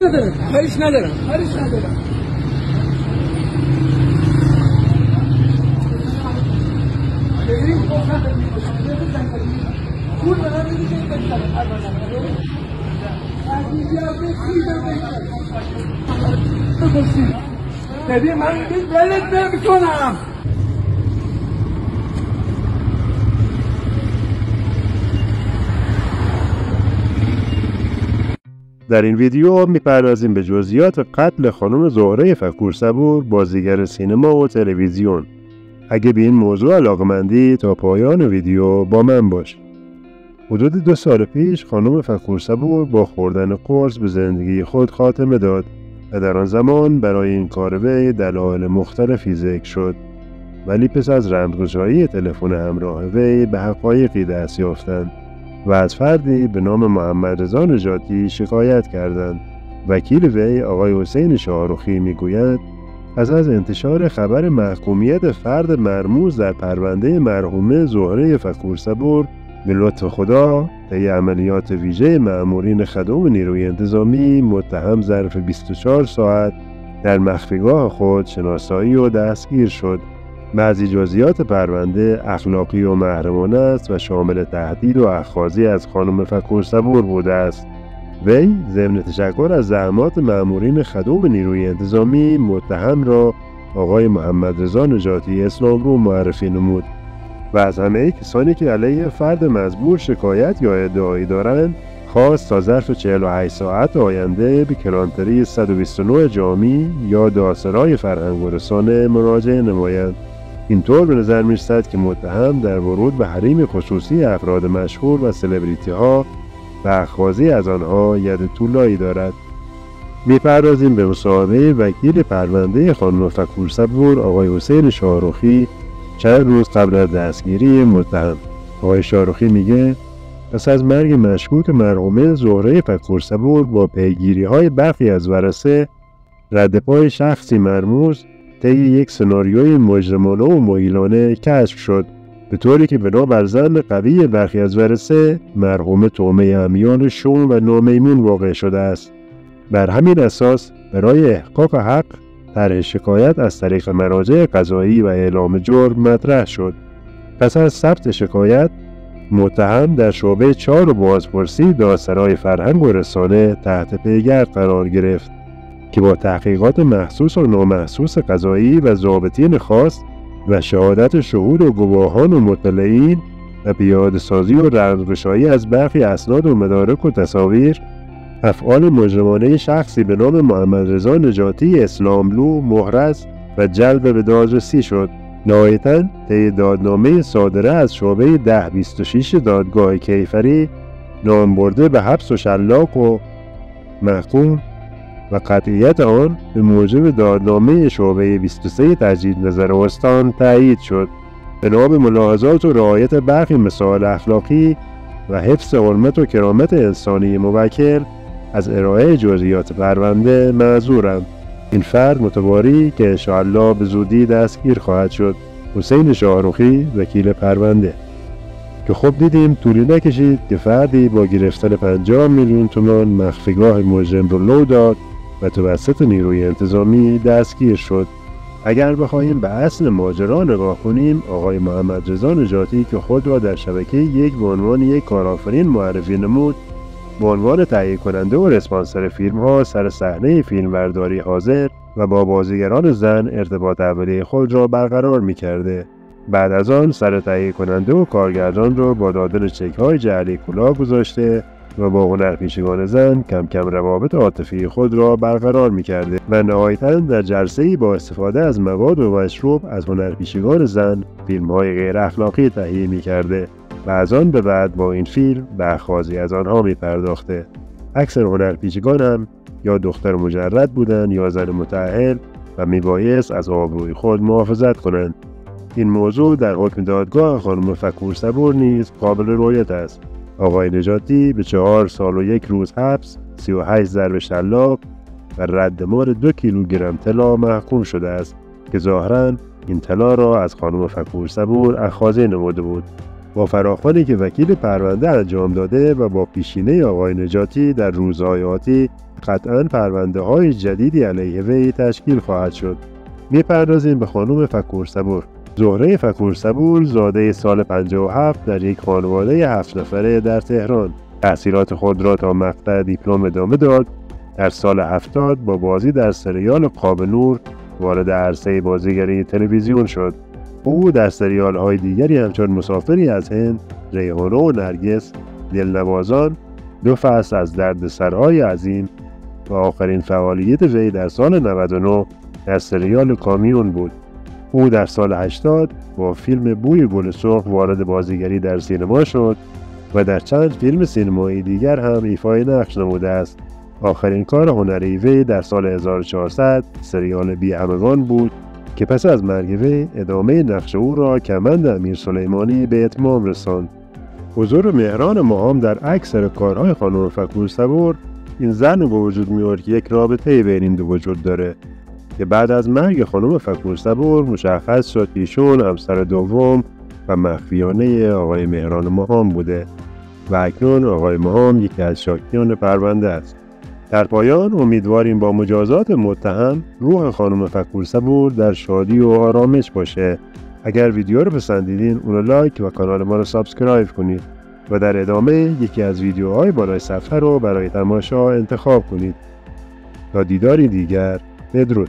کاریش ندارم. ببین من ولت نمیکنم. در این ویدیو میپردازیم به جزئیات قتل خانم زهره فکورصبور، بازیگر سینما و تلویزیون. اگه به این موضوع علاقه‌مندی تا پایان ویدیو با من باش. حدود 2 سال پیش خانم فکورصبور با خوردن قرص به زندگی خود خاتمه داد و در آن زمان برای این کار وی دلایل مختلفی ذکر شد، ولی پس از رمزگشایی تلفن همراه وی به حقایقی دست یافتند و از فردی به نام محمد رضا نجاتی شکایت کردند. وکیل وی آقای حسین شاهرخی میگوید پس از انتشار خبر محکومیت فرد مرموز در پرونده مرحومه زهره فکورصبور به لطف خدا طی عملیات ویژه مأمورین خدوم نیروی انتظامی، متهم ظرف 24 ساعت در مخفیگاه خود شناسایی و دستگیر شد. بعضی جزئیات پرونده اخلاقی و محرمانه است و شامل تهدید و اخاذی از خانم فکورصبور بوده است. وی ضمن تشکر از زحمات مأمورین خدوم نیروی انتظامی، متهم را آقای محمد رضا نجاتی اسلامرو معرفی نمود و از همه کسانی که علیه فرد مزبور شکایت یا ادعایی دارند خواست تا ظرف 48 ساعت آینده به کلانتری 129 جامی یا داسرای فرهنگ و رسانه مراجعه نمایند. اینطور به نظر می‌رسد که متهم در ورود به حریم خصوصی افراد مشهور و سلبریتی ها و اخاذی از آنها ید طولایی دارد. می‌پردازیم به مصاحبه وکیل پرونده خانم فکورصبور آقای حسین شاهرخی چند روز قبل از دستگیری متهم. آقای شاهرخی میگه پس از مرگ مشکوک مرحومه زهره فکورصبور با پیگیری‌های برخی از ورثه، رد پای شخصی مرموز طی یک سناریوی مجرمانه و مغیلانه کشف شد، به طوری که بنابر ظن قوی برخی از ورثه مرحومه طعمه امیال شوم و نامیمون واقع شده است. بر همین اساس برای احقاق حق طرح شکایت از طریق مراجع قضایی و اعلام جرم مطرح شد. پس از ثبت شکایت، متهم در شعبه 4 بازپرسی دادسرای فرهنگ و رسانه تحت پیگرد قرار گرفت که با تحقیقات محسوس و نامحسوس قضایی و ضابطین خاص و شهادت شهود و گواهان و مطلعین و پیاده‌سازی و رمزگشایی از برخی اسناد و مدارک و تصاویر، افعال مجرمانه شخصی به نام محمد رضا نجاتی اسلاملو محرز و جلب به دادرسی شد. نهایتاً طی دادنامه صادره از شعبه 1026 دادگاه کیفری نامبرده به حبس و شلاق و محکوم و قطعیت آن به موجب دادنامه شعبه 23 تجدید نظر استان تأیید شد. بنا به ملاحظات و رعایت برخی مسائل اخلاقی و حفظ حرمت و کرامت انسانی موکل از ارائه جزئیات پرونده معذورم. این فرد متواری که انشاءالله به زودی دستگیر خواهد شد. حسین شاهرخی، وکیل پرونده. که خب دیدیم طولی نکشید که فردی با گرفتن 50 میلیون تومان مخفیگاه مجرم رو لو داد و توسط نیروی انتظامی دستگیر شد. اگر بخواهیم به اصل ماجرا نگاه کنیم، آقای محمد رضا نجاتی که خود را در شبکه 1 به عنوان یک کارآفرین معرفی نمود، به عنوان تهیه کننده و رسپانسر فیلم ها سر صحنه فیلمبرداری حاضر و با بازیگران زن ارتباط اولیه خود را برقرار می کرده. بعد از آن سر تهیه کننده و کارگردان را با دادن چک های جعلی کلاه گذاشته و با هنرپیشگان زن کم کم روابط عاطفی خود را برقرار می کرده و نهایتاً در جلسه‌ای با استفاده از مواد و مشروب از هنرپیشگان زن فیلم های غیر اخلاقی تهیه می کرده و از آن به بعد با این فیلم به اخاذی از آنها می پرداخته. اکثر هنرپیشگان هم یا دختر مجرد بودند یا زن متأهل و می بایست از آبروی خود محافظت کنند. این موضوع در حکم دادگاه خانم فکورصبور نیز قابل رؤیت است. آقای نجاتی به 4 سال و 1 روز حبس، 38 ضرب شلاق و رد مال 2 کیلوگرم طلا محکوم شده است که ظاهراً این طلا را از خانم فکورصبور اخاذی نموده بود. با فراخوانی که وکیل پرونده انجام داده و با پیشینه آقای نجاتی در روزهای آتی قطعاً پرونده های جدیدی علیه وی تشکیل خواهد شد. میپردازیم به خانم فکور صبور. زهره فکور صبور زاده سال 57 در یک خانواده 7 نفره در تهران. تحصیلات خود را تا مقطع دیپلم ادامه داد. در سال 70 با بازی در سریال قاب نور وارد عرصه بازیگری تلویزیون شد. او در سریال های دیگری همچون مسافری از هند، ریحانه و نرگس، دلنوازان، 2 فصل از دردسرهای عظیم و آخرین فعالیت وی در سال 99 در سریال کامیون بود. او در سال 80 با فیلم بوی گل سرخ وارد بازیگری در سینما شد و در چند فیلم سینمایی دیگر هم ایفای نقش نموده است. آخرین کار هنری وی در سال 1400 سریال بی همگان بود که پس از مرگ وی ادامه نقش او را کمند امیر سلیمانی به اتمام رساند. حضور مهران ماهام در اکثر کارهای خانم فکور صبور این زن به وجود می‌آورد که یک رابطه بین این دو وجود داره که بعد از مرگ خانم فکور صبور مشخص شد که ایشون همسر دوم و مخفیانه آقای مهران ماهام بوده و اکنون آقای ماهام یکی از شاکیان پرونده است. در پایان امیدواریم با مجازات متهم روح خانم فکور صبور در شادی و آرامش باشه. اگر ویدیو رو پسندیدین اون رو لایک و کانال ما رو سابسکرایب کنید و در ادامه یکی از ویدیوهای بالای صفحه رو برای تماشا انتخاب کنید. تا دیداری دیگر، بدرود.